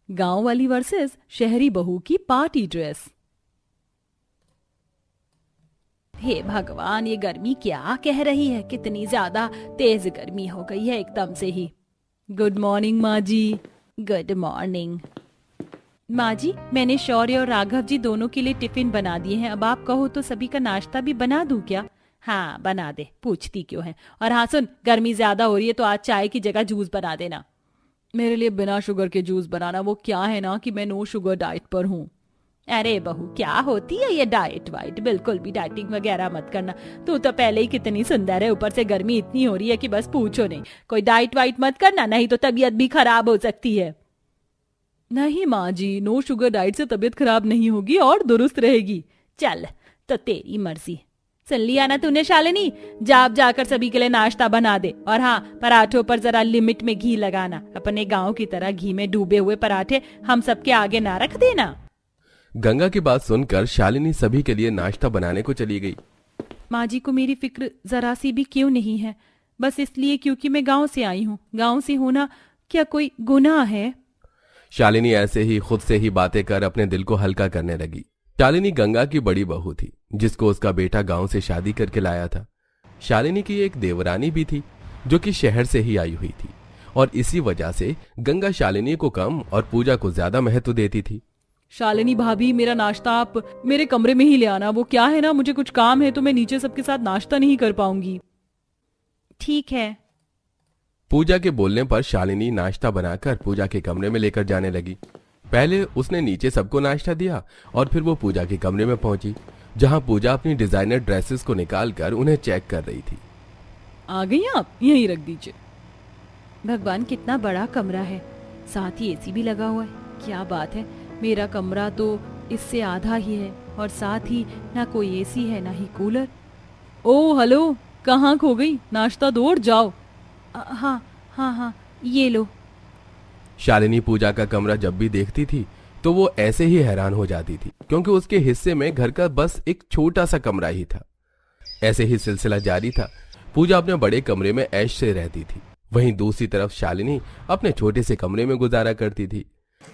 गांव वाली वर्सेस शहरी बहू की पार्टी ड्रेस। हे भगवान, ये गर्मी क्या कह रही है, कितनी ज्यादा तेज गर्मी हो गई है एकदम से ही। गुड मॉर्निंग माँ जी। गुड मॉर्निंग माँ जी, मैंने शौर्य और राघव जी दोनों के लिए टिफिन बना दिए हैं। अब आप कहो तो सभी का नाश्ता भी बना दूं क्या? हाँ बना दे, पूछती क्यों है। और हाँ सुन, गर्मी ज्यादा हो रही है तो आज चाय की जगह जूस बना देना। मेरे लिए बिना शुगर के जूस बनाना। वो क्या है ना कि मैं नो शुगर डाइट पर हूँ। अरे बहू, क्या होती है ये डाइट वाइट? बिल्कुल भी डाइटिंग वगैरह मत करना। तू तो पहले ही कितनी सुंदर है, ऊपर से गर्मी इतनी हो रही है कि बस पूछो नहीं। कोई डाइट वाइट मत करना, नहीं तो तबीयत भी खराब हो सकती है। नहीं माँ जी, नो शुगर डाइट से तबीयत खराब नहीं होगी और दुरुस्त रहेगी। चल तो तेरी मर्जी। सुन लिया ना तूने शालिनी, जाप जाकर सभी के लिए नाश्ता बना दे। और हाँ, पराठों पर जरा लिमिट में घी लगाना। अपने गांव की तरह घी में डूबे हुए पराठे हम सबके आगे ना रख देना। गंगा की बात सुनकर शालिनी सभी के लिए नाश्ता बनाने को चली गई। माँ जी को मेरी फिक्र जरा सी भी क्यों नहीं है? बस इसलिए क्योंकि मैं गांव से आई हूँ। गांव से होना क्या कोई गुनाह है? शालिनी ऐसे ही खुद से ही बातें कर अपने दिल को हल्का करने लगी। शालिनी गंगा की बड़ी बहू थी, जिसको उसका बेटा गांव से शादी करके लाया था। शालिनी की एक देवरानी भी थी, जो कि शहर से ही आई हुई थी, और इसी वजह से गंगा शालिनी को कम और पूजा को ज्यादा महत्व देती थी। शालिनी भाभी, मेरा नाश्ता आप मेरे कमरे में ही ले आना। वो क्या है ना, मुझे कुछ काम है तो मैं नीचे सबके साथ नाश्ता नहीं कर पाऊंगी। ठीक है। पूजा के बोलने पर शालिनी नाश्ता बनाकर पूजा के कमरे में लेकर जाने लगी। पहले उसने नीचे सबको नाश्ता दिया और फिर वो पूजा के कमरे में पहुंची, जहां पूजा अपनी डिजाइनर ड्रेसेस को निकालकर उन्हें चेक कर रही थी। आ गई आप, यहीं रख दीजिए। भगवान, कितना बड़ा कमरा है, साथ ही एसी भी लगा हुआ है। क्या बात है, मेरा कमरा तो इससे आधा ही है और साथ ही ना कोई एसी है ना ही कूलर। ओ हेलो, कहाँ खो गई? नाश्ता दो और जाओ। हाँ हाँ हाँ, ये लो। शालिनी पूजा का कमरा जब भी देखती थी तो वो ऐसे ही हैरान हो जाती थी, क्योंकि उसके हिस्से में घर का बस एक छोटा सा कमरा ही था। ऐसे ही सिलसिला जारी था। पूजा अपने बड़े कमरे में ऐश से रहती थी, वहीं दूसरी तरफ शालिनी अपने छोटे से कमरे में गुजारा करती थी।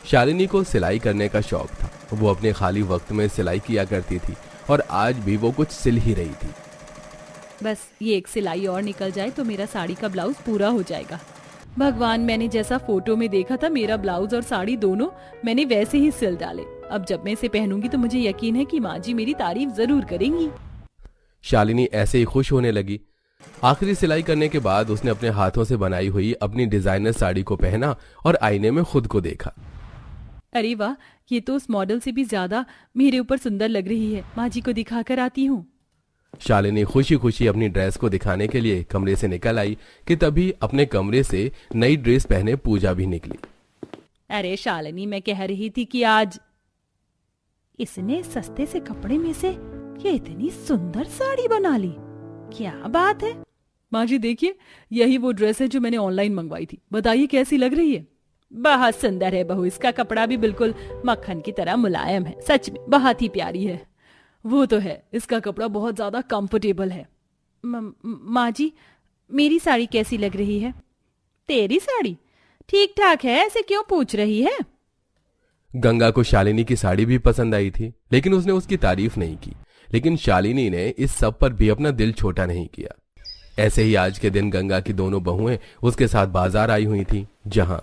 शालिनी को सिलाई करने का शौक था। वो अपने खाली वक्त में सिलाई किया करती थी और आज भी वो कुछ सिल ही रही थी। बस ये एक सिलाई और निकल जाए तो मेरा साड़ी का ब्लाउज पूरा हो जाएगा। भगवान, मैंने जैसा फोटो में देखा था मेरा ब्लाउज और साड़ी दोनों मैंने वैसे ही सिल डाले। अब जब मैं इसे पहनूंगी तो मुझे यकीन है कि माँ जी मेरी तारीफ जरूर करेंगी। शालिनी ऐसे ही खुश होने लगी। आखिरी सिलाई करने के बाद उसने अपने हाथों से बनाई हुई अपनी डिजाइनर साड़ी को पहना और आईने में खुद को देखा। अरे वाह, ये तो उस मॉडल से भी ज्यादा मेरे ऊपर सुंदर लग रही है। माँ जी को दिखाकर आती हूँ। शालिनी खुशी खुशी अपनी ड्रेस को दिखाने के लिए कमरे से निकल आई कि तभी अपने कमरे से नई ड्रेस पहने पूजा भी निकली। अरे शालिनी, मैं कह रही थी कि आज इसने सस्ते से कपड़े में से ये इतनी सुंदर साड़ी बना ली। क्या बात है? माँ जी देखिए, यही वो ड्रेस है जो मैंने ऑनलाइन मंगवाई थी। बताइए कैसी लग रही है? बहुत सुंदर है बहू, इसका कपड़ा भी बिल्कुल मक्खन की तरह मुलायम है। सच में बहुत ही प्यारी है। वो तो है, इसका कपड़ा बहुत ज्यादा कंफर्टेबल है। माँ जी, मेरी साड़ी कैसी लग रही है? तेरी साड़ी ठीक ठाक है, ऐसे क्यों पूछ रही है? गंगा को शालिनी की साड़ी भी पसंद आई थी, लेकिन उसने उसकी तारीफ नहीं की। लेकिन शालिनी ने इस सब पर भी अपना दिल छोटा नहीं किया। ऐसे ही आज के दिन गंगा की दोनों बहुएं उसके साथ बाजार आई हुई थी, जहां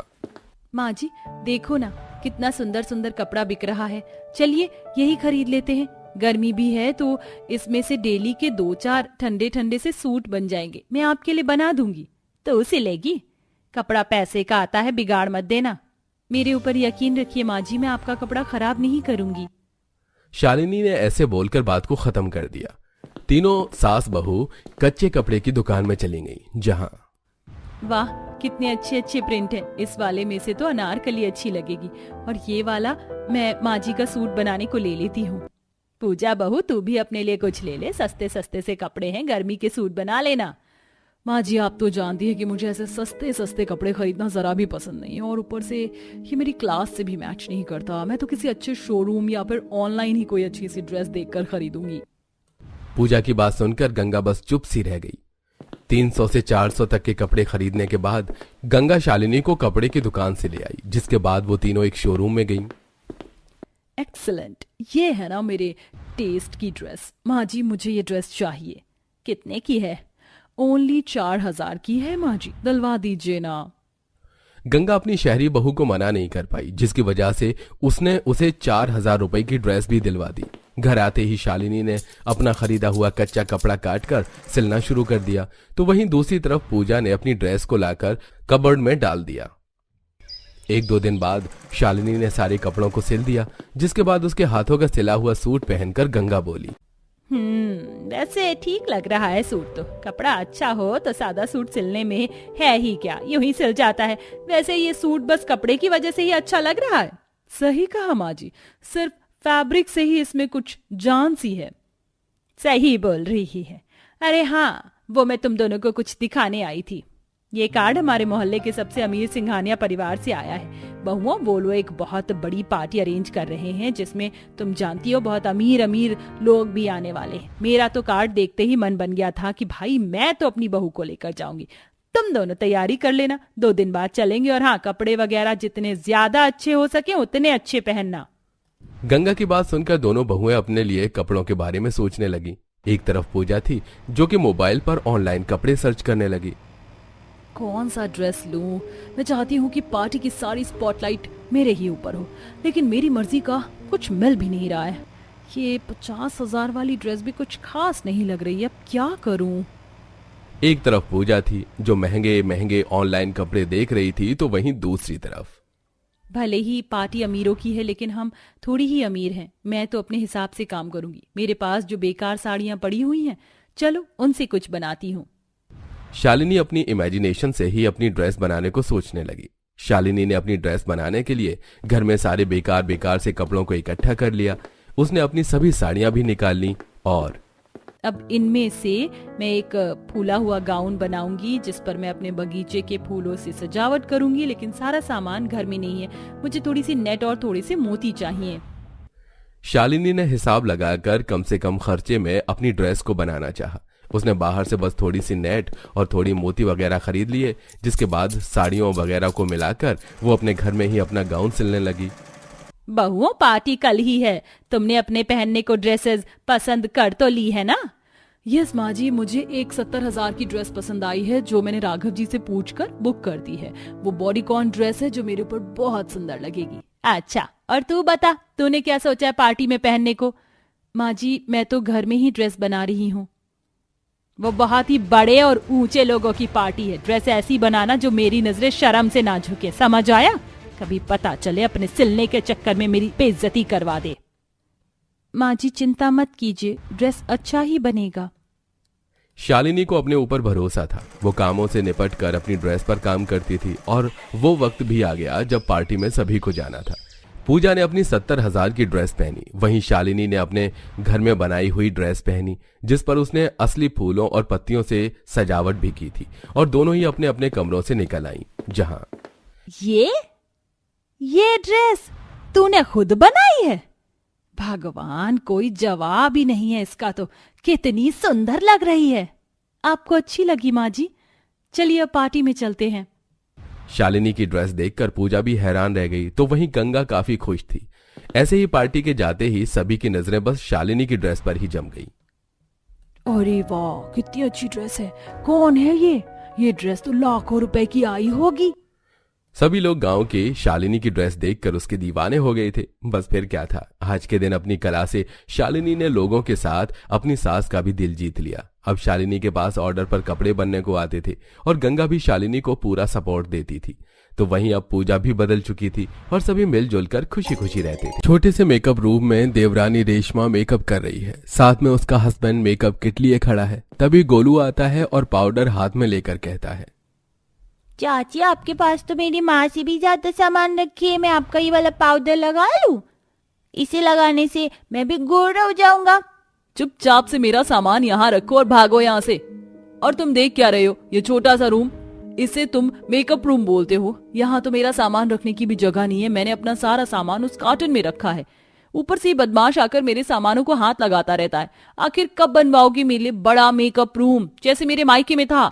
माँ जी देखो ना, कितना सुंदर सुंदर कपड़ा बिक रहा है। चलिए यही खरीद लेते हैं। गर्मी भी है तो इसमें से डेली के 2-4 ठंडे ठंडे से सूट बन जाएंगे। मैं आपके लिए बना दूंगी। तो सिलेगी? कपड़ा पैसे का आता है, बिगाड़ मत देना। मेरे ऊपर यकीन रखिए माँ जी, मैं आपका कपड़ा खराब नहीं करूंगी। शालिनी ने ऐसे बोलकर बात को खत्म कर दिया। तीनों सास बहू कच्चे कपड़े की दुकान में चली गई, जहां वाह, कितने अच्छे अच्छे प्रिंट हैं। इस वाले में से तो अनारकली अच्छी लगेगी और ये वाला मैं माँ जी का सूट बनाने को ले लेती हूँ। पूजा बहू, तू भी अपने लिए कुछ ले ले। सस्ते सस्ते से कपड़े हैं, गर्मी के सूट बना लेना। माँ जी आप तो जानती है कि मुझे ऐसे सस्ते सस्ते कपड़े खरीदना जरा भी पसंद नहीं है, और ऊपर से ये मेरी क्लास से भी मैच नहीं करता। मैं तो किसी अच्छे शोरूम या फिर ऑनलाइन ही कोई अच्छी सी ड्रेस देखकर खरीदूंगी। पूजा की बात सुनकर गंगा बस चुप सी रह गई। 300 से 400 तक के कपड़े खरीदने के बाद गंगा शालिनी को कपड़े की दुकान से ले आई, जिसके बाद वो तीनों एक शोरूम में गईं। एक्सीलेंट, ये है ना मेरे टेस्ट की ड्रेस। माँ जी मुझे ये ड्रेस चाहिए। कितने की है? ओनली 4000 की है माँ जी, दिलवा दीजिए ना। गंगा अपनी शहरी बहू को मना नहीं कर पाई, जिसकी वजह से उसने उसे 4000 रुपए की ड्रेस भी दिलवा दी। घर आते ही शालिनी ने अपना खरीदा हुआ कच्चा कपड़ा काटकर सिलना शुरू कर दिया, तो वहीं दूसरी तरफ पूजा ने अपनी ड्रेस को लाकर कबर्ड में डाल दिया। 1-2 दिन बाद शालिनी ने सारे कपड़ों को सिल दिया, जिसके बाद उसके हाथों का सिला हुआ सूट पहनकर गंगा बोली, वैसे ठीक लग रहा है सूट तो। कपड़ा अच्छा हो तो सादा सूट सिलने में है ही क्या, यूं ही सिल जाता है। वैसे ये सूट बस कपड़े की वजह से ही अच्छा लग रहा है। सही कहा माँ जी, सिर्फ फैब्रिक से ही इसमें कुछ जान सी है। सही बोल रही है। अरे हाँ, वो मैं तुम दोनों को कुछ दिखाने आई थी। ये कार्ड हमारे मोहल्ले के सबसे अमीर सिंघानिया परिवार से आया है। बहुओं, वो लोग एक बहुत बड़ी पार्टी अरेंज कर रहे हैं, जिसमें तुम जानती हो बहुत अमीर अमीर लोग भी आने वाले हैं। मेरा तो कार्ड देखते ही मन बन गया था कि भाई मैं तो अपनी बहू को लेकर जाऊंगी। तुम दोनों तैयारी कर लेना, 2 दिन बाद चलेंगे। और हाँ, कपड़े वगैरह जितने ज्यादा अच्छे हो सके उतने अच्छे पहनना। गंगा की बात सुनकर दोनों बहुएं अपने लिए कपड़ों के बारे में सोचने लगी। एक तरफ पूजा थी जो कि मोबाइल पर ऑनलाइन कपड़े सर्च करने लगी। कौन सा ड्रेस लूं? मैं चाहती हूँ कि पार्टी की सारी स्पॉटलाइट मेरे ही ऊपर हो, लेकिन मेरी मर्जी का कुछ मिल भी नहीं रहा है। ये 50,000 वाली ड्रेस भी कुछ खास नहीं लग रही है, अब क्या करूं? एक तरफ पूजा थी जो महंगे महंगे ऑनलाइन कपड़े देख रही थी, तो वहीं दूसरी तरफ भले ही पार्टी अमीरों की है, लेकिन हम थोड़ी ही अमीर हैं। मैं तो अपने हिसाब से काम करूंगी। मेरे पास जो बेकार साड़ियां पड़ी हुई हैं, चलो उनसे कुछ बनाती हूँ। शालिनी अपनी इमेजिनेशन से ही अपनी ड्रेस बनाने को सोचने लगी। शालिनी ने अपनी ड्रेस बनाने के लिए घर में सारे बेकार बेकार से कपड़ों को इकट्ठा कर लिया। उसने अपनी सभी साड़ियां भी निकाल ली और अब इनमें से मैं एक फूला हुआ गाउन बनाऊंगी, जिस पर मैं अपने बगीचे के फूलों से सजावट करूंगी। लेकिन सारा सामान घर में नहीं है, मुझे थोड़ी सी नेट और थोड़े से मोती चाहिए। शालिनी ने हिसाब लगाकर कम से कम खर्चे में अपनी ड्रेस को बनाना चाहा। उसने बाहर से बस थोड़ी सी नेट और थोड़ी मोती वगैरह खरीद लिए, जिसके बाद साड़ियों वगैरह को मिलाकर वो अपने घर में ही अपना गाउन सिलने लगी। बहुओं, पार्टी कल ही है, तुमने अपने पहनने को ड्रेसेस पसंद कर तो ली है ना? यस माँ जी, मुझे एक 70,000 की ड्रेस पसंद आई है, जो मैंने राघव जी से पूछकर बुक कर दी है। वो बॉडीकॉन ड्रेस है जो मेरे ऊपर बहुत सुंदर लगेगी। अच्छा, और तू बता, तूने क्या सोचा है पार्टी में पहनने को? माँ जी, मैं तो घर में ही ड्रेस बना रही हूँ। वो बहुत ही बड़े और ऊंचे लोगों की पार्टी है। ड्रेस ऐसी बनाना जो मेरी नजरें शर्म से ना झुके, समझ आया? कभी पता चले अपने सिलने के चक्कर में मेरी बेइज्जती करवा दे। माँ जी चिंता मत कीजिए, ड्रेस अच्छा ही बनेगा। शालिनी को अपने ऊपर भरोसा था। वो कामों से निपट कर अपनी ड्रेस पर काम करती थी और वो वक्त भी आ गया जब पार्टी में सभी को जाना था। पूजा ने अपनी 70,000 की ड्रेस पहनी, वहीं शालिनी ने अपने घर में बनाई हुई ड्रेस पहनी, जिस पर उसने असली फूलों और पत्तियों से सजावट भी की थी। और दोनों ही अपने अपने कमरों से निकल आईं, जहां ये ड्रेस तूने खुद बनाई है? भगवान, कोई जवाब ही नहीं है इसका तो। कितनी सुंदर लग रही है। आपको अच्छी लगी माँ जी? चलिए अब पार्टी में चलते हैं। शालिनी की ड्रेस देखकर पूजा भी हैरान रह गई, तो वहीं गंगा काफी खुश थी। ऐसे ही पार्टी के जाते ही सभी की नजरें बस शालिनी की ड्रेस पर ही जम गई। अरे वाह, कितनी अच्छी ड्रेस है। कौन है ये ड्रेस तो लाखों रुपए की आई होगी। सभी लोग गांव के शालिनी की ड्रेस देखकर उसके दीवाने हो गए थे। बस फिर क्या था, आज के दिन अपनी कला से शालिनी ने लोगों के साथ अपनी सास का भी दिल जीत लिया। अब शालिनी के पास ऑर्डर पर कपड़े बनने को आते थे और गंगा भी शालिनी को पूरा सपोर्ट देती थी। तो वहीं अब पूजा भी बदल चुकी थी और सभी मिलजुल कर खुशी खुशी रहते थे। छोटे से मेकअप रूम में देवरानी रेशमा मेकअप कर रही है, साथ में उसका हस्बैंड मेकअप किट लिए खड़ा है। तभी गोलू आता है और पाउडर हाथ में लेकर कहता है, चाची आपके पास तो मेरी माँ से भी ज्यादा सामान रखी है, मैं आपका ये वाला पाउडर लगा लूं? इसे लगाने से मैं भी गोरा हो जाऊंगा। चुपचाप से मेरा सामान यहाँ रखो और भागो यहाँ से। और तुम देख क्या रहे हो? ये छोटा सा रूम, इसे तुम मेकअप रूम बोलते हो? यहाँ तो मेरा सामान रखने की भी जगह नहीं है। मैंने अपना सारा सामान उस कार्टन में रखा है। ऊपर से ये बदमाश आकर मेरे सामानों को हाथ लगाता रहता है। आखिर कब बनवाओगी मेरे लिए बड़ा मेकअप रूम जैसे मेरे मायके में था?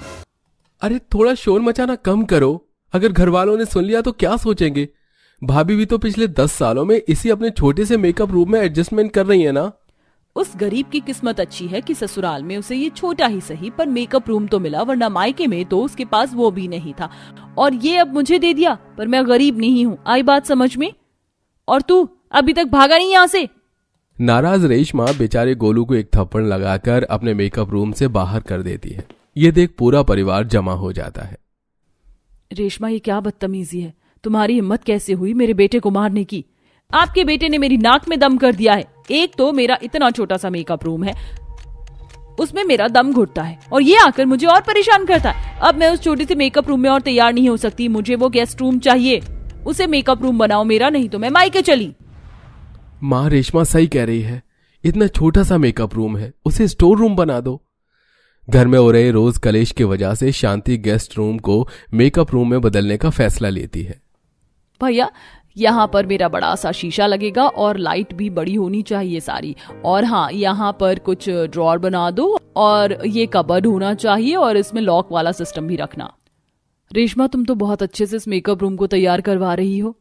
अरे थोड़ा शोर मचाना कम करो, अगर घर वालों ने सुन लिया तो क्या सोचेंगे? भाभी भी तो पिछले 10 सालों में इसी अपने छोटे से मेकअप रूम में एडजस्टमेंट कर रही है ना। उस गरीब की किस्मत अच्छी है कि ससुराल में उसे ये छोटा ही सही पर मेकअप रूम तो मिला, वरना मायके में तो उसके पास वो भी नहीं था और ये अब मुझे दे दिया। पर मैं गरीब नहीं हूँ, आई बात समझ में? और तू अभी तक भागा नहीं यहाँ से? नाराज रेशमा बेचारे गोलू को एक थप्पड़ लगाकर अपने मेकअप रूम से बाहर कर देती है। ये देख पूरा परिवार जमा हो जाता है। रेशमा, ये क्या बदतमीजी है? तुम्हारी हिम्मत कैसे हुई मेरे बेटे को मारने की? आपके बेटे ने मेरी नाक में दम कर दिया है। एक तो मेरा इतना छोटा सा मेकअप रूम है, उसमें मेरा दम घुटता है और ये आकर मुझे और परेशान करता है। अब मैं उस छोटे से मेकअप रूम में और तैयार नहीं हो सकती, मुझे वो गेस्ट रूम चाहिए। उसे मेकअप रूम बनाओ मेरा, नहीं तो मैं मायके चली। माँ, रेशमा सही कह रही है, इतना छोटा सा मेकअप रूम है, उसे स्टोर रूम बना दो। घर में हो रहे रोज कलेश की वजह से शांति गेस्ट रूम को मेकअप रूम में बदलने का फैसला लेती है। भैया, यहाँ पर मेरा बड़ा सा शीशा लगेगा और लाइट भी बड़ी होनी चाहिए सारी, और हाँ, यहाँ पर कुछ ड्रॉर बना दो और ये कबर्ड होना चाहिए और इसमें लॉक वाला सिस्टम भी रखना। रेशमा, तुम तो बहुत अच्छे से इस मेकअप रूम को तैयार करवा रही हो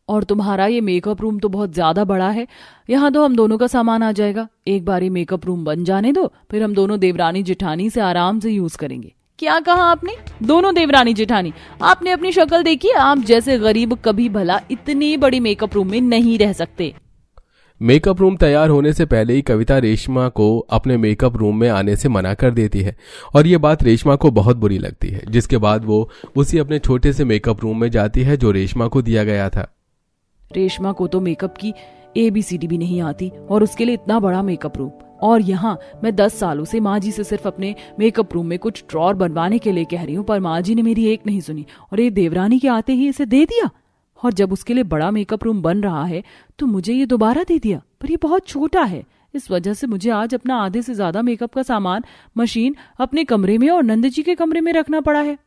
और तुम्हारा ये मेकअप रूम तो बहुत ज्यादा बड़ा है। यहाँ तो हम दोनों का सामान आ जाएगा। एक बार ये मेकअप रूम बन जाने दो, फिर हम दोनों देवरानी जेठानी से आराम से यूज करेंगे। क्या कहा आपने? दोनों देवरानी जेठानी? आपने अपनी शक्ल देखी? आप जैसे गरीब कभी भला इतने बड़े मेकअप रूम में नहीं रह सकते। मेकअप रूम तैयार होने से पहले ही कविता रेशमा को अपने मेकअप रूम में आने से मना कर देती है और ये बात रेशमा को बहुत बुरी लगती है, जिसके बाद वो उसी अपने छोटे से मेकअप रूम में जाती है जो रेशमा को दिया गया था। रेशमा को तो मेकअप की ABCD भी नहीं आती और उसके लिए इतना बड़ा मेकअप रूम। और यहाँ मैं 10 सालों से माँ जी से सिर्फ अपने मेकअप रूम में कुछ ड्रॉर बनवाने के लिए कह रही हूँ, पर माँ जी ने मेरी एक नहीं सुनी और ये देवरानी के आते ही इसे दे दिया। और जब उसके लिए बड़ा मेकअप रूम बन रहा है तो मुझे ये दोबारा दे दिया, पर ये बहुत छोटा है। इस वजह से मुझे आज अपना आधे से ज्यादा मेकअप का सामान, मशीन अपने कमरे में और नंद जी के कमरे में रखना पड़ा है।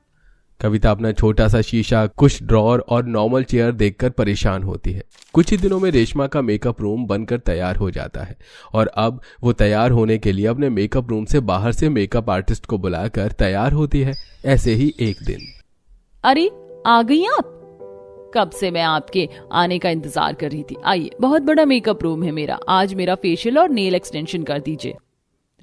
कविता अपना छोटा सा शीशा, कुछ ड्रॉर और नॉर्मल चेयर देखकर परेशान होती है। कुछ ही दिनों में रेशमा का मेकअप रूम बनकर तैयार हो जाता है और अब वो तैयार होने के लिए अपने मेकअप रूम से बाहर से मेकअप आर्टिस्ट को बुलाकर तैयार होती है। ऐसे ही एक दिन, अरे आ गई आप? कब से मैं आपके आने का इंतजार कर रही थी। आइए, बहुत बड़ा मेकअप रूम है मेरा, आज मेरा फेशियल और नेल एक्सटेंशन कर दीजिए।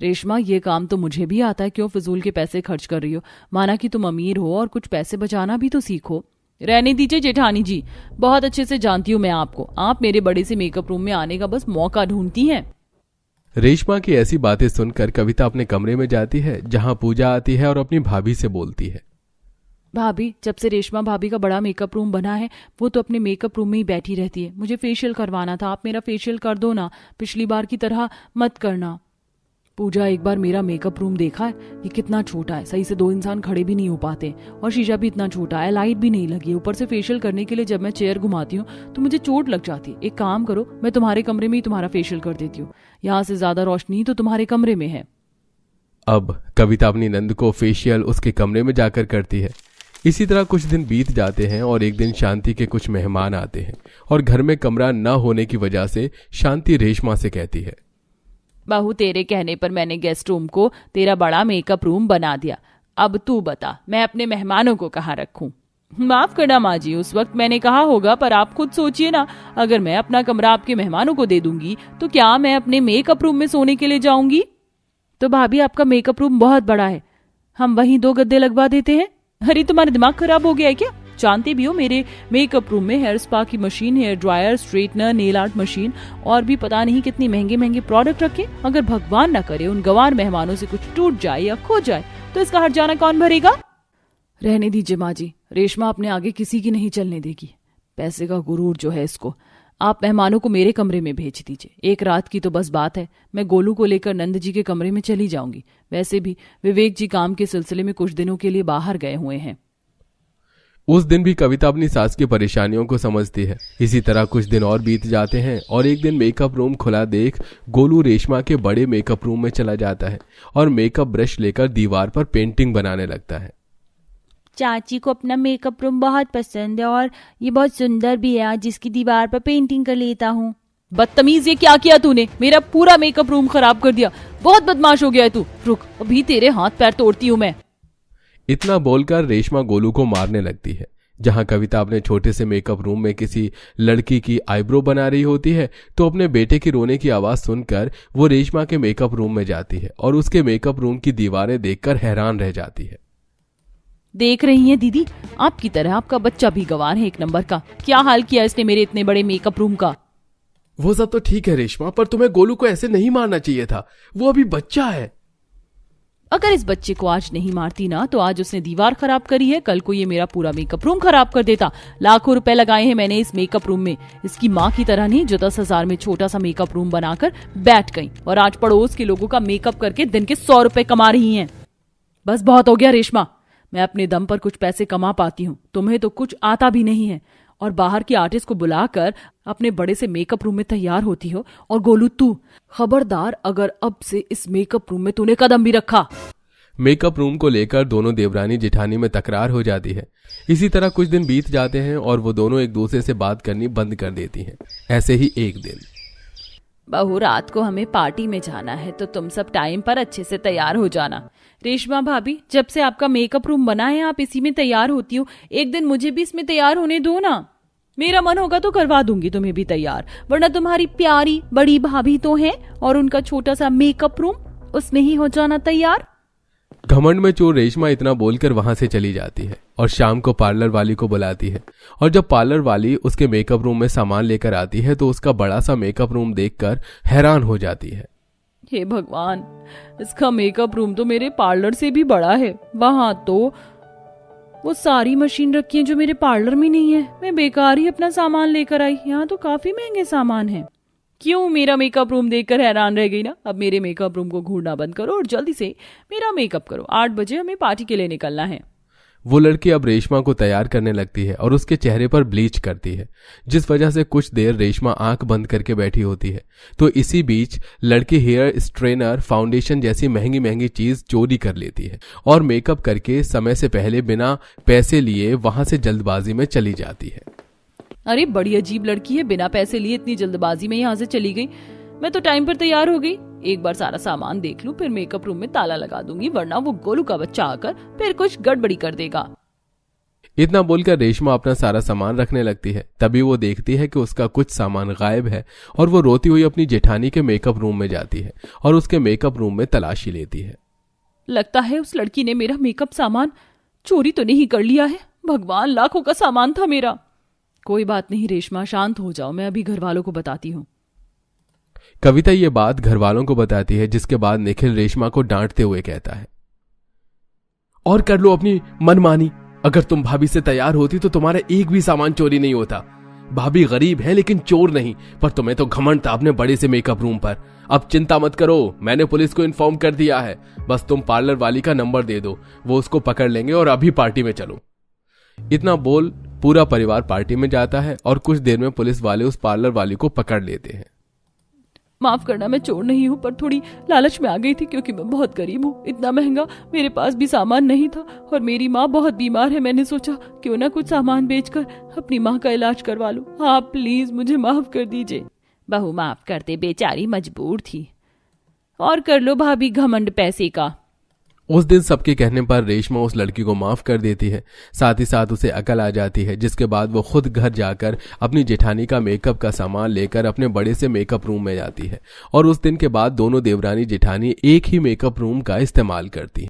रेशमा, ये काम तो मुझे भी आता है, क्यों फिजूल के पैसे खर्च कर रही हो? माना कि तुम अमीर हो और कुछ पैसे बचाना भी तो सीखो। रहने दीजिए जेठानी जी, बहुत अच्छे से जानती हूँ मैं आपको। आप मेरे बड़े से मेकअप रूम में आने का बस मौका ढूंढती हैं। रेशमा की ऐसी बातें सुनकर कविता अपने कमरे में जाती है, जहां पूजा आती है और अपनी भाभी से बोलती है। भाभी, जब से रेशमा भाभी का बड़ा मेकअप रूम बना है वो तो अपने मेकअप रूम में ही बैठी रहती है। मुझे फेशियल करवाना था, आप मेरा फेशियल कर दो ना, पिछली बार की तरह मत करना। पूजा, एक बार मेरा मेकअप रूम देखा है? ये कितना छोटा है, सही से 2 इंसान खड़े भी नहीं हो पाते और शीशा भी इतना छोटा है, लाइट भी नहीं लगी। ऊपर से फेशियल करने के लिए जब मैं चेयर घुमाती हूँ तो मुझे चोट लग जाती है। एक काम करो, मैं तुम्हारे कमरे में ही तुम्हारा फेशियल कर देती हूँ, यहाँ से ज्यादा रोशनी तो तुम्हारे कमरे में है। अब कविता अपनी नंद को फेशियल उसके कमरे में जाकर करती है। इसी तरह कुछ दिन बीत जाते हैं और एक दिन शांति के कुछ मेहमान आते हैं और घर में कमरा न होने की वजह से शांति रेशमा से कहती है, बहू, तेरे कहने पर मैंने गेस्ट रूम को तेरा बड़ा मेकअप रूम बना दिया। अब तू बता, मैं अपने मेहमानों को कहाँ रखूं? माफ करना माँ जी, उस वक्त मैंने कहा होगा, पर आप खुद सोचिए ना, अगर मैं अपना कमरा आपके मेहमानों को दे दूंगी तो क्या मैं अपने मेकअप रूम में सोने के लिए जाऊंगी? तो भाभी, आपका मेकअप रूम बहुत बड़ा है, हम वहीं 2 गद्दे लगवा देते हैं। अरे तुम्हारा दिमाग खराब हो गया है क्या? जानते भी हो मेरे मेकअप रूम में हेयर स्पा की machine, hair dryer, straightener, nail art machine और भी पता नहीं कितनी महंगे महंगे प्रोडक्ट रखे। अगर भगवान ना करे उन गंवार मेहमानों से कुछ टूट जाए या खो जाए तो इसका हर्जाना कौन भरेगा? रहने दीजिए माँ जी, रेशमा अपने आगे किसी की नहीं चलने देगी। पैसे का गुरूर जो है इसको। आप मेहमानों को मेरे कमरे में भेज दीजिए। एक रात की तो बस बात है, मैं गोलू को लेकर नंद जी के कमरे में चली जाऊंगी। वैसे भी विवेक जी काम के सिलसिले में कुछ दिनों के लिए बाहर गए हुए हैं। उस दिन भी कविता अपनी सास की परेशानियों को समझती है। इसी तरह कुछ दिन और बीत जाते हैं और एक दिन मेकअप रूम खुला देख गोलू रेशमा के बड़े मेकअप रूम में चला जाता है और मेकअप ब्रश लेकर दीवार पर पेंटिंग बनाने लगता है। चाची को अपना मेकअप रूम बहुत पसंद है और ये बहुत सुंदर भी है, आज इसकी दीवार पर पेंटिंग कर लेता हूँ। बदतमीज, ये क्या किया तूने? मेरा पूरा मेकअप रूम खराब कर दिया। बहुत बदमाश हो गया है तू। रुक, अभी तेरे हाथ पैर तोड़ती हूँ मैं। इतना बोलकर रेशमा गोलू को मारने लगती है। जहां कविता अपने छोटे से मेकअप रूम में किसी लड़की की आईब्रो बना रही होती है तो अपने बेटे की रोने की आवाज सुनकर वो रेशमा के मेकअप रूम में जाती है और उसके मेकअप रूम की दीवारें देखकर हैरान रह जाती है। देख रही हैं दीदी, आपकी तरह आपका बच्चा भी गंवार है एक नंबर का। क्या हाल किया इसने मेरे इतने बड़े मेकअप रूम का। वो सब तो ठीक है रेशमा, पर तुम्हें गोलू को ऐसे नहीं मारना चाहिए था। वो अभी बच्चा है। अगर इस बच्चे को आज नहीं मारती ना तो आज उसने दीवार खराब करी है, कल को ये मेरा पूरा मेकअप रूम खराब कर देता। लाखों रुपए लगाए हैं मैंने इस मेकअप रूम में। इसकी माँ की तरह नहीं जो 10,000 में छोटा सा मेकअप रूम बनाकर बैठ गई और आज पड़ोस के लोगों का मेकअप करके दिन के 100 रुपए कमा रही हैं। बस बहुत हो गया रेशमा, मैं अपने दम पर कुछ पैसे कमा पाती हूँ, तुम्हें तो कुछ आता भी नहीं है और बाहर की आर्टिस्ट को बुलाकर अपने बड़े से मेकअप रूम में तैयार होती हो। और गोलू तू खबरदार, अगर अब से इस मेकअप रूम में तूने कदम भी रखा। मेकअप रूम को लेकर दोनों देवरानी जेठानी में तकरार हो जाती है। इसी तरह कुछ दिन बीत जाते हैं और वो दोनों एक दूसरे से बात करनी बंद कर देती हैं। ऐसे ही एक दिन, बहू रात को हमें पार्टी में जाना है तो तुम सब टाइम पर अच्छे से तैयार हो जाना। रेशमा भाभी, जब से आपका मेकअप रूम बना है आप इसी में तैयार होती हो, एक दिन मुझे भी इसमें तैयार होने दो ना। मेरा मन होगा तो करवा दूंगी तुम्हें भी तैयार, वरना तुम्हारी प्यारी बड़ी भाभी तो है और उनका छोटा सा मेकअप रूम, उसमें ही हो जाना तैयार। घमंड में चोर रेशमा इतना बोलकर वहां से चली जाती है और शाम को पार्लर वाली को बुलाती है। और जब पार्लर वाली उसके मेकअप रूम में सामान लेकर आती है तो उसका बड़ा सा मेकअप रूम देखकर हैरान हो जाती है। हे भगवान, इसका मेकअप रूम तो मेरे पार्लर से भी बड़ा है। वहां तो वो सारी मशीन रखी है जो मेरे पार्लर में नहीं है। मैं बेकार ही अपना सामान लेकर आई। यहाँ तो काफी महंगे सामान है। क्यों मेरा मेकअप रूम देखकर हैरान रह गई ना। अब मेरे मेकअप रूम को घूरना बंद करो और जल्दी से मेरा मेकअप करो। 8 बजे हमें पार्टी के लिए निकलना है। वो लड़की अब रेशमा को तैयार करने लगती है और उसके चेहरे पर ब्लीच करती है, जिस वजह से कुछ देर रेशमा आंख बंद करके बैठी होती है। तो इसी बीच लड़की हेयर स्ट्रेनर, फाउंडेशन जैसी महंगी महंगी चीज चोरी कर लेती है और मेकअप करके समय से पहले बिना पैसे लिए वहां से जल्दबाजी में चली जाती है। अरे बड़ी अजीब लड़की है, बिना पैसे लिए इतनी जल्दबाजी में यहाँ से चली गई। मैं तो टाइम पर तैयार हो गई। एक बार सारा सामान देख लूं, फिर मेकअप रूम में ताला लगा दूंगी, वरना वो गोलू का बच्चा आकर फिर कुछ गड़बड़ी कर देगा। इतना बोलकर रेशमा अपना सारा सामान रखने लगती है। तभी वो देखती है कि उसका कुछ सामान गायब है और वो रोती हुई अपनी जेठानी के मेकअप रूम में जाती है और उसके मेकअप रूम में तलाशी लेती है। लगता है उस लड़की ने मेरा मेकअप सामान चोरी तो नहीं कर लिया है। भगवान, लाखों का सामान था मेरा। कोई बात नहीं रेशमा, शांत हो जाओ, मैं अभी घर वालों को बताती हूँ। कविता ये बात घर वालों को बताती है, जिसके बाद निखिल रेशमा को डांटते हुए कहता है, और कर लो अपनी मनमानी। अगर तुम भाभी से तैयार होती तो तुम्हारा एक भी सामान चोरी नहीं होता। भाभी गरीब है लेकिन चोर नहीं, पर तुम्हें तो घमंड था अपने बड़े से मेकअप रूम पर। अब चिंता मत करो, मैंने पुलिस को इन्फॉर्म कर दिया है। बस तुम पार्लर वाली का नंबर दे दो, वो उसको पकड़ लेंगे और अभी पार्टी में चलो। इतना बोल पूरा परिवार पार्टी में जाता है और कुछ देर में पुलिस वाले उस पार्लर वाली को पकड़ लेते हैं। माफ करना, मैं चोर नहीं हूँ, पर थोड़ी लालच में आ गई थी क्योंकि मैं बहुत गरीब हूँ। इतना महंगा मेरे पास भी सामान नहीं था और मेरी माँ बहुत बीमार है। मैंने सोचा क्यों ना कुछ सामान बेचकर अपनी माँ का इलाज करवा लूं। आप प्लीज मुझे माफ कर दीजिए। बहू माफ करते, बेचारी मजबूर थी। और कर लो भाभी घमंड पैसे का। उस दिन सबके कहने पर रेशमा उस लड़की को माफ कर देती है। साथ ही साथ उसे अकल आ जाती है, जिसके बाद वो खुद घर जाकर अपनी जेठानी का मेकअप का सामान लेकर अपने बड़े से मेकअप रूम में जाती है और उस दिन के बाद दोनों देवरानी जेठानी एक ही मेकअप रूम का इस्तेमाल करती हैं।